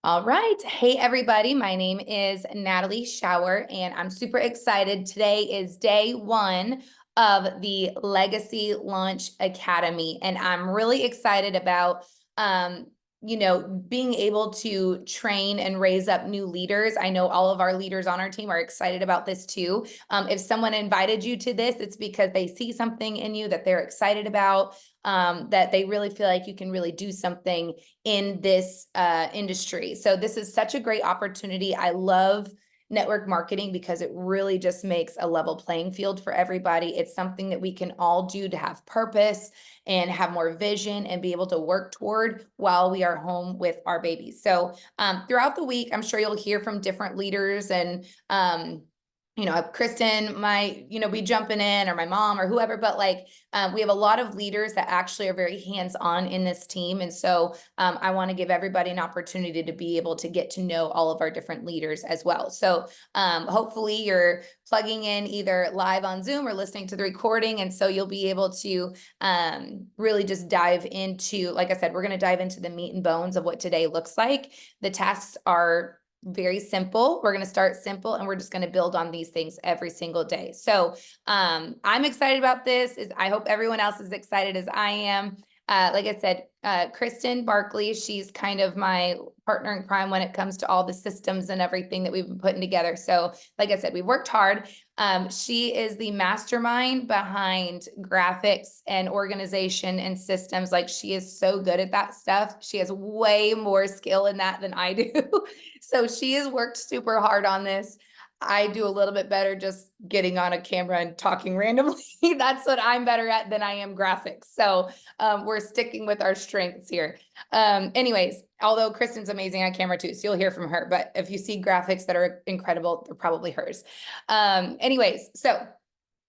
All right. Hey, everybody. My name is Natalie Schauer, and I'm super excited. Today is day one of the Legacy Launch Academy, and I'm really excited about being able to train and raise up new leaders. I know all of our leaders on our team are excited about this too. If someone invited you to this, it's because they see something in you that they're excited about, that they really feel like you can really do something in this industry. So this is such a great opportunity. I love network marketing because it really just makes a level playing field for everybody. It's something that we can all do to have purpose and have more vision and be able to work toward while we are home with our babies. So throughout the week, I'm sure you'll hear from different leaders, and Kristen might, be jumping in, or my mom or whoever, but we have a lot of leaders that actually are very hands-on in this team. And so I want to give everybody an opportunity to be able to get to know all of our different leaders as well. So hopefully you're plugging in either live on Zoom or listening to the recording. And so you'll be able to really just dive into, like I said, we're going to dive into the meat and bones of what today looks like. The tasks are very simple. We're going to start simple, and we're just going to build on these things every single day. So I'm excited about this. I hope everyone else is excited as I am. Like I said, Kristen Barkley, she's kind of my partner in crime when it comes to all the systems and everything that we've been putting together. So like I said, we've worked hard. She is the mastermind behind graphics and organization and systems. Like, she is so good at that stuff. She has way more skill in that than I do. So she has worked super hard on this. I do a little bit better just getting on a camera and talking randomly. That's what I'm better at than I am graphics. So we're sticking with our strengths here. Anyways, although Kristen's amazing on camera too, so you'll hear from her. But if you see graphics that are incredible, they're probably hers. Anyways, so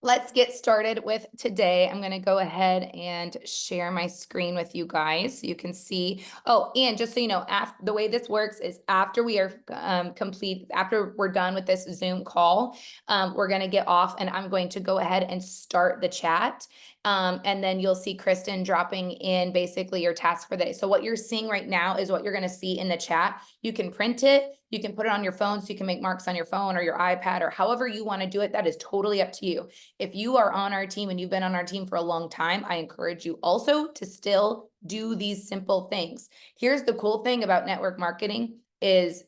let's get started with today. I'm going to go ahead and share my screen with you guys so you can see. Oh, and just so you know, the way this works is after we are after we're done with this Zoom call, we're going to get off, and I'm going to go ahead and start the chat. And then you'll see Kristen dropping in basically your task for the day. So what you're seeing right now is what you're going to see in the chat. You can print it. You can put it on your phone, so you can make marks on your phone or your iPad or however you want to do it. That is totally up to you. If you are on our team and you've been on our team for a long time, I encourage you also to still do these simple things. Here's the cool thing about network marketing is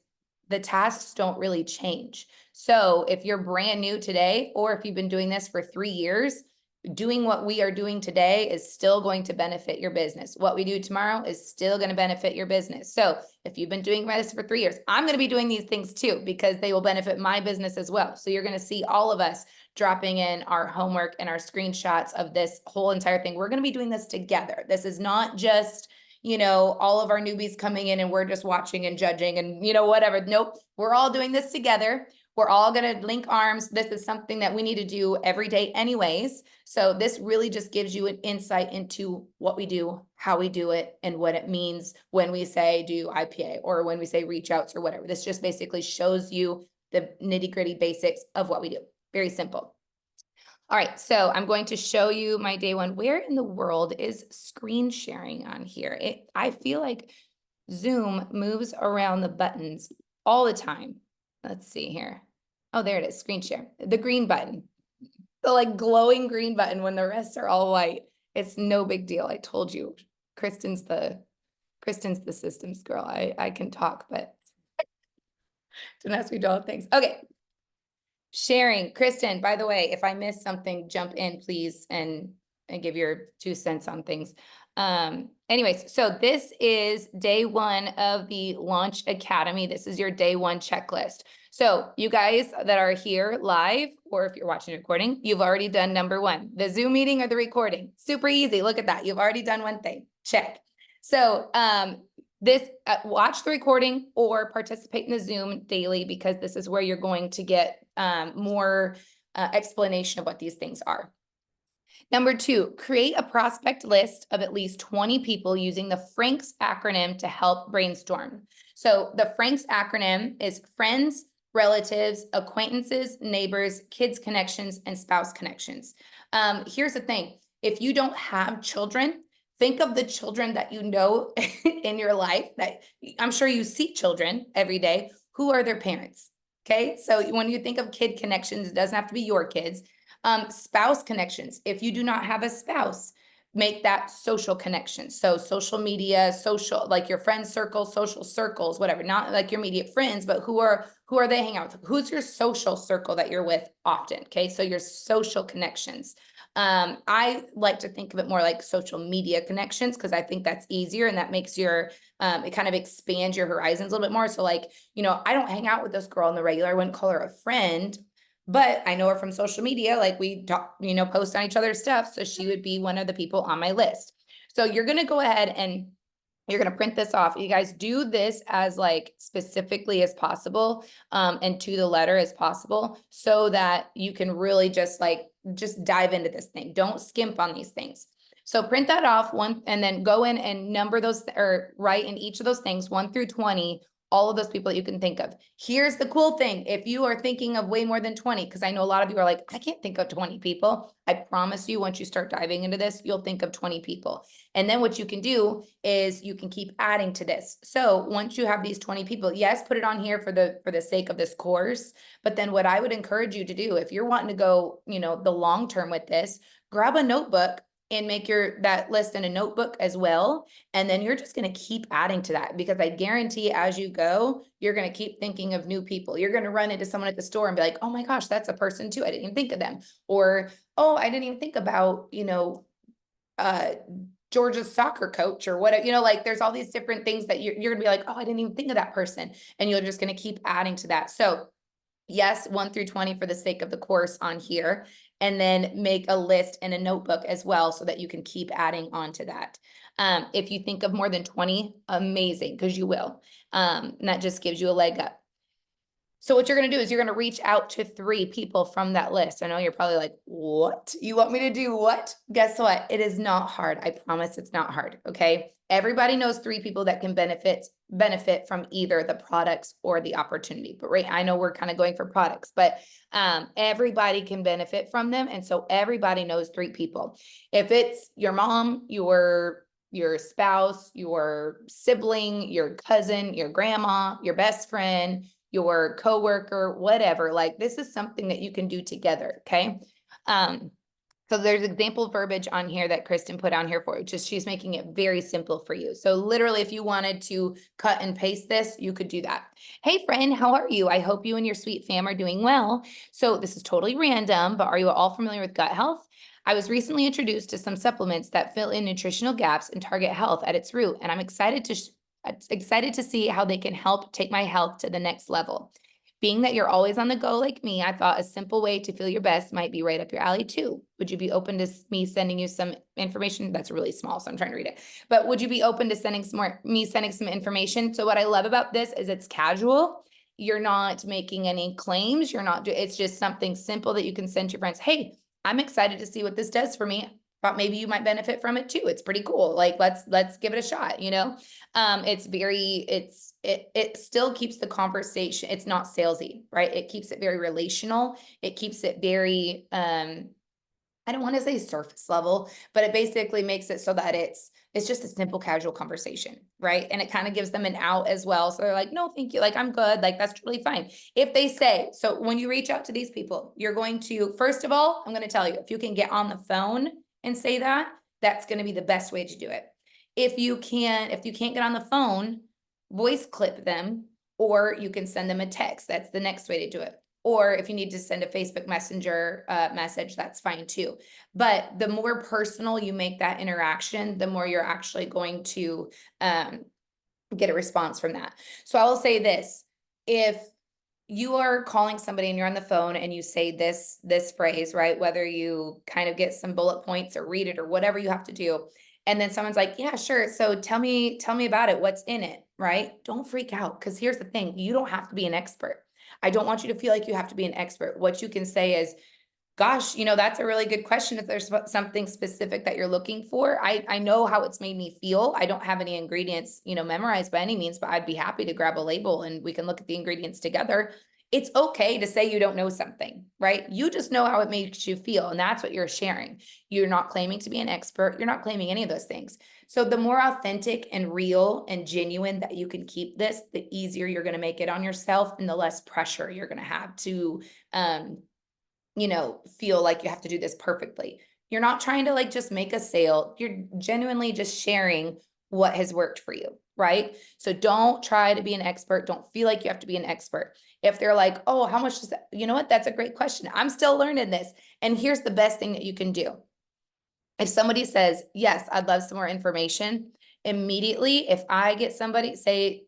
the tasks don't really change. So if you're brand new today, or if you've been doing this for 3 years, doing what we are doing today is still going to benefit your business. What we do tomorrow is still going to benefit your business. So if you've been doing this for 3 years, I'm going to be doing these things too, because they will benefit my business as well. So you're going to see all of us dropping in our homework and our screenshots of this whole entire thing. We're going to be doing this together. This is not just, all of our newbies coming in and we're just watching and judging and, whatever. Nope. We're all doing this together. We're all going to link arms. This is something that we need to do every day anyways. So this really just gives you an insight into what we do, how we do it, and what it means when we say do IPA or when we say reach outs or whatever. This just basically shows you the nitty-gritty basics of what we do. Very simple. All right, so I'm going to show you my day one. Where in the world is screen sharing on here? I feel like Zoom moves around the buttons all the time. Let's see here. Oh, there it is, screen share. The green button, the glowing green button when the rest are all white. It's no big deal. I told you, Kristen's the systems girl. I can talk, but don't ask me to do all the things. Okay. Sharing. Kristen, by the way, if I miss something, jump in, please, and give your 2 cents on things. Anyways, so this is day one of the Launch Academy. This is your day one checklist. So you guys that are here live, or if you're watching the recording, you've already done number one, the Zoom meeting or the recording. Super easy. Look at that. You've already done one thing. Check. So watch the recording or participate in the Zoom daily, because this is where you're going to get more explanation of what these things are. Number 2, create a prospect list of at least 20 people using the FRANKS acronym to help brainstorm. So the FRANKS acronym is friends, relatives, acquaintances, neighbors, kids connections, and spouse connections. Here's the thing. If you don't have children, Think of the children that you know in your life that I'm sure you see children every day. Who are their parents? Okay. So when you think of kid connections, it doesn't have to be your kids. Spouse connections. If you do not have a spouse, make that social connection. So social media, social, like your friend circle, social circles, whatever, not like your immediate friends, but who are they hang out with? Who's your social circle that you're with often? Okay. So your social connections. I like to think of it more like social media connections because I think that's easier and that makes your it kind of expands your horizons a little bit more. So like, I don't hang out with this girl on the regular. I wouldn't call her a friend, but I know her from social media. Like we talk, post on each other's stuff. So she would be one of the people on my list. So you're going to go ahead and you're going to print this off. You guys do this as like specifically as possible, and to the letter as possible so that you can really just dive into this thing. Don't skimp on these things. So print that off and then go in and number those or write in each of those things 1 through 20, all of those people that you can think of. Here's the cool thing. If you are thinking of way more than 20, because I know a lot of you are like, I can't think of 20 people. I promise you, once you start diving into this, you'll think of 20 people. And then what you can do is you can keep adding to this. So once you have these 20 people, yes, put it on here for the sake of this course. But then what I would encourage you to do, if you're wanting to go, the long term with this, grab a notebook and make that list in a notebook as well. And then you're just going to keep adding to that because I guarantee as you go, you're going to keep thinking of new people. You're going to run into someone at the store and be like, oh my gosh, that's a person too. I didn't even think of them. Or, oh, I didn't even think about, Georgia's soccer coach or whatever, like there's all these different things that you're going to be like, oh, I didn't even think of that person. And you're just going to keep adding to that. So yes, 1 through 20 for the sake of the course on here, and then make a list in a notebook as well so that you can keep adding on to that. If you think of more than 20, amazing, because you will. And that just gives you a leg up. So what you're going to do is you're going to reach out to 3 people from that list. I know you're probably like, what? You want me to do what? Guess what? It is not hard. I promise it's not hard. Okay. Everybody knows 3 people that can benefit from either the products or the opportunity. But right, I know we're kind of going for products, but everybody can benefit from them. And so everybody knows 3 people. If it's your mom, your spouse, your sibling, your cousin, your grandma, your best friend, your coworker, whatever, like this is something that you can do together. Okay. So there's example verbiage on here that Kristen put on here for you. Just she's making it very simple for you. So literally, if you wanted to cut and paste this, you could do that. Hey friend, how are you? I hope you and your sweet fam are doing well. So this is totally random, but are you all familiar with gut health? I was recently introduced to some supplements that fill in nutritional gaps and target health at its root, and I'm excited to see how they can help take my health to the next level. Being that you're always on the go like me, I thought a simple way to feel your best might be right up your alley too. Would you be open to me sending you some information? That's really small, so I'm trying to read it. But would you be open to sending some information? So what I love about this is it's casual. You're not making any claims. It's just something simple that you can send to your friends. Hey, I'm excited to see what this does for me. Thought maybe you might benefit from it too. It's pretty cool. Like let's give it a shot, it still keeps the conversation. It's not salesy, right? It keeps it very relational. It keeps it very I don't want to say surface level, but it basically makes it so that it's just a simple casual conversation, right? And it kind of gives them an out as well. So they're like, no, thank you. Like, I'm good. Like, that's totally fine. If they say, so when you reach out to these people, you're going to, first of all, I'm going to tell you, if you can get on the phone and say that, that's going to be the best way to do it. If you can't get on the phone, voice clip them, or you can send them a text. That's the next way to do it. Or if you need to send a Facebook Messenger message, that's fine too. But the more personal you make that interaction, the more you're actually going to get a response from that. So I will say this, if you are calling somebody and you're on the phone and you say this phrase, right? Whether you kind of get some bullet points or read it or whatever you have to do. And then someone's like, yeah, sure. So tell me about it. What's in it, right? Don't freak out. Because here's the thing. You don't have to be an expert. I don't want you to feel like you have to be an expert. What you can say is, gosh, that's a really good question. If there's something specific that you're looking for, I know how it's made me feel. I don't have any ingredients, memorized by any means, but I'd be happy to grab a label and we can look at the ingredients together. It's okay to say you don't know something, right? You just know how it makes you feel, and that's what you're sharing. You're not claiming to be an expert. You're not claiming any of those things. So the more authentic and real and genuine that you can keep this, the easier you're going to make it on yourself and the less pressure you're going to have to, feel like you have to do this perfectly. You're not trying to like just make a sale. You're genuinely just sharing what has worked for you, right? So don't try to be an expert. Don't feel like you have to be an expert. If they're like, oh, how much does that? You know what? That's a great question. I'm still learning this. And here's the best thing that you can do. If somebody says, yes, I'd love some more information, immediately, if I get somebody say,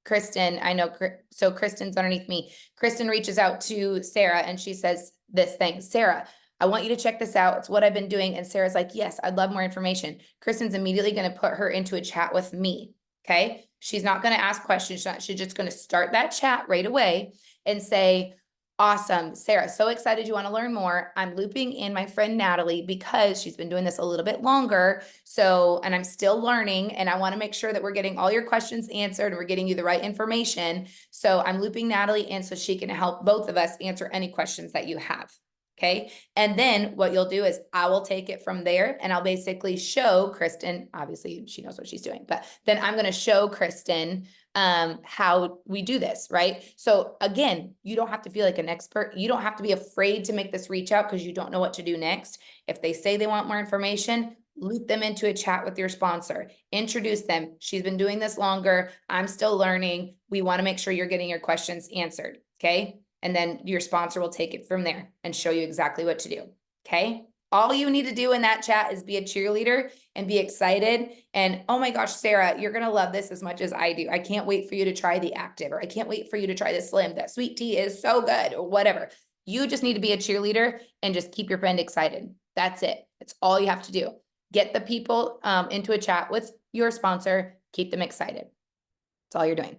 Kristen, I know, so Kristen's underneath me. Kristen reaches out to Sarah and she says this thing, Sarah, I want you to check this out. It's what I've been doing. And Sarah's like, yes, I'd love more information. Kristen's immediately going to put her into a chat with me. Okay. She's not going to ask questions. She's just going to start that chat right away and say, awesome, Sarah, so excited you want to learn more. I'm looping in my friend Natalie because she's been doing this a little bit longer. So, and I'm still learning and I want to make sure that we're getting all your questions answered and we're getting you the right information. So I'm looping Natalie in so she can help both of us answer any questions that you have. Okay. And then what you'll do is I will take it from there and I'll basically show Kristen, obviously she knows what she's doing, but then I'm going to show Kristen how we do this, right? So again, you don't have to feel like an expert. You don't have to be afraid to make this reach out because you don't know what to do next. If they say they want more information, loop them into a chat with your sponsor, introduce them. She's been doing this longer. I'm still learning. We want to make sure you're getting your questions answered. Okay. And then your sponsor will take it from there and show you exactly what to do. Okay. All you need to do in that chat is be a cheerleader and be excited. And oh my gosh, Sarah, you're going to love this as much as I do. I can't wait for you to try the active, or I can't wait for you to try the slim. That sweet tea is so good, or whatever. You just need to be a cheerleader and just keep your friend excited. That's it. It's all you have to do. Get the people into a chat with your sponsor, keep them excited. That's all you're doing.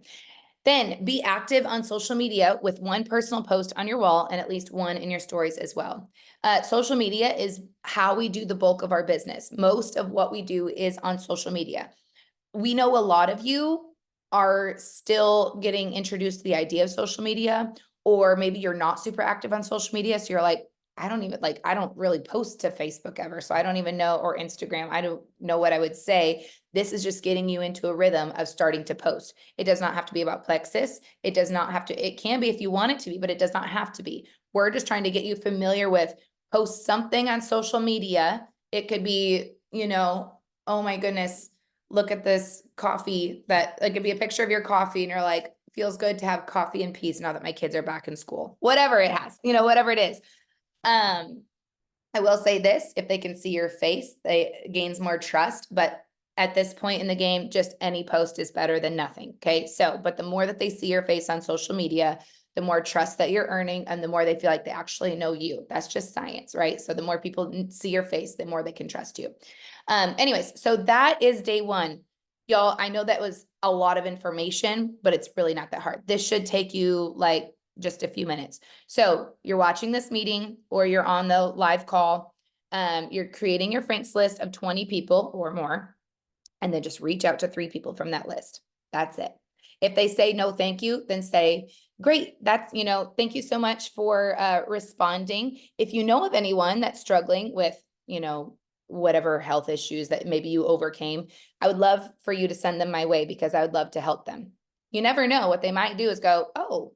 Then be active on social media with one personal post on your wall and at least one in your stories as well. Social media is how we do the bulk of our business. Most of what we do is on social media. We know a lot of you are still getting introduced to the idea of social media, or maybe you're not super active on social media. So you're like, I don't really post to Facebook ever. So I don't even know, or Instagram. I don't know what I would say. This is just getting you into a rhythm of starting to post. It does not have to be about Plexus. It does not have to, it can be if you want it to be, but it does not have to be. We're just trying to get you familiar with post something on social media. It could be, oh my goodness, look at this coffee that like, it'd be a picture of your coffee and you're like, feels good to have coffee in peace now that my kids are back in school, whatever it has, whatever it is. I will say this, if they can see your face, they gains more trust, but at this point in the game, just any post is better than nothing. Okay. So, but the more that they see your face on social media, the more trust that you're earning and the more they feel like they actually know you. That's just science, right? So the more people see your face, the more they can trust you. Anyways, so that is day one. Y'all, I know that was a lot of information, but it's really not that hard. This should take you like just a few minutes. So you're watching this meeting or you're on the live call. You're creating your Franks list of 20 people or more, and then just reach out to 3 people from that list. That's it. If they say no, thank you, then say, great, that's, thank you so much for responding. If you know of anyone that's struggling with, whatever health issues that maybe you overcame, I would love for you to send them my way because I would love to help them. You never know, what they might do is go, oh,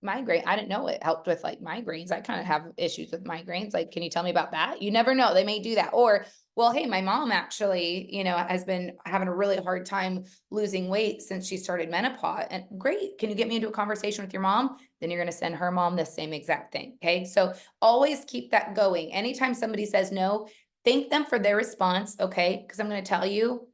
migraine. I didn't know it helped with like migraines. I kind of have issues with migraines. Like, can you tell me about that? You never know. They may do that. Or, well, hey, my mom actually, has been having a really hard time losing weight since she started menopause. And great. Can you get me into a conversation with your mom? Then you're going to send her mom the same exact thing. Okay. So always keep that going. Anytime somebody says no, thank them for their response. Okay. Because I'm going to tell you,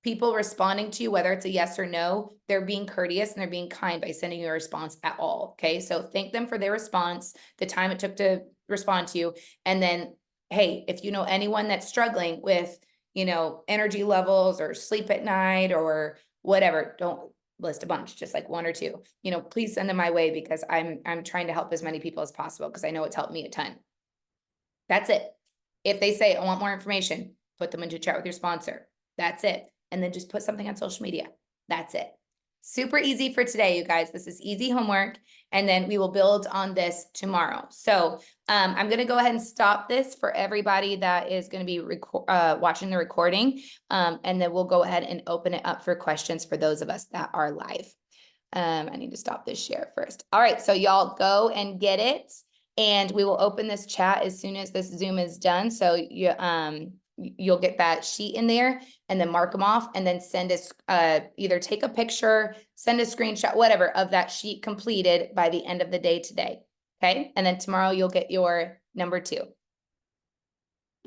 people responding to you, whether it's a yes or no, they're being courteous and they're being kind by sending you a response at all. Okay. So thank them for their response, the time it took to respond to you. And then, hey, if you know anyone that's struggling with, energy levels or sleep at night or whatever, don't list a bunch, just like 1 or 2, please send them my way because I'm trying to help as many people as possible because I know it's helped me a ton. That's it. If they say, I want more information, put them into chat with your sponsor. That's it. And then just put something on social media. That's it. Super easy for today, you guys. This is easy homework, and then we will build on this tomorrow. So I'm going to go ahead and stop this for everybody that is going to be watching the recording, and then we'll go ahead and open it up for questions for those of us that are live. I need to stop this share first. All right, so y'all go and get it, and we will open this chat as soon as this Zoom is done. So you'll get that sheet in there, and then mark them off, and then send us either take a picture, send a screenshot, whatever, of that sheet completed by the end of the day today. Okay, and then tomorrow you'll get your number 2.